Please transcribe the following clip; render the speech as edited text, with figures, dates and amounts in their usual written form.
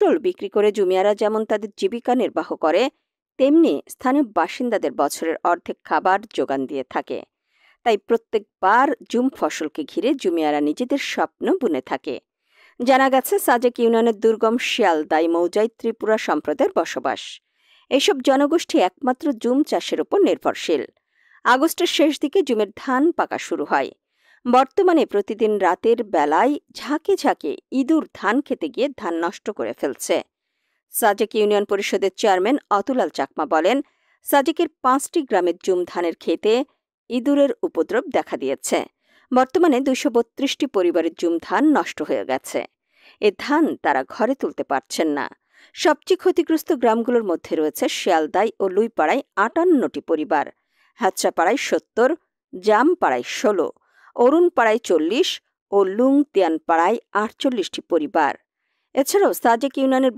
ফসল বিক্রি করে জুমিয়ারা যেমন তাদের জীবিকা নির্বাহ করে, তেমনি স্থানীয় বাসিন্দাদের বছরের অর্ধেক খাবার যোগান দিয়ে থাকে। তাই প্রত্যেকবার জুম ফসলকে ঘিরে জুমিয়ারা নিজেদের স্বপ্ন বুনে থাকে। জানা গেছে, সাজেক ইউনিয়নের দুর্গম শিয়ালদাই মৌজায় ত্রিপুরা সম্প্রদায়ের বসবাস। এসব জনগোষ্ঠী একমাত্র জুম চাষের উপর নির্ভরশীল। আগস্টের শেষ দিকে জুমের ধান পাকা শুরু হয়। বর্তমানে প্রতিদিন রাতের বেলায় ঝাঁকে ঝাঁকে ইঁদুর ধান খেতে গিয়ে ধান নষ্ট করে ফেলছে। সাজেক ইউনিয়ন পরিষদের চেয়ারম্যান অতুলাল চাকমা বলেন, সাজেকের 5টি গ্রামের জুম ধানের ক্ষেতে ইঁদুরের উপদ্রব দেখা দিয়েছে। বর্তমানে 232টি পরিবারের জুম ধান নষ্ট হয়ে গেছে। এ ধান তারা ঘরে তুলতে পারছেন না। সবচেয়ে ক্ষতিগ্রস্ত গ্রামগুলোর মধ্যে রয়েছে শিয়ালদাই ও লুইপাড়ায় 58টি পরিবার, হাতরাপাড়ায় 70, জামপাড়ায় 16, অরুণপাড়ায় 40 ও লুংতিয়ানপাড়ায় 48টি পরিবার। এছাড়াও সাজেক ইউনিয়নের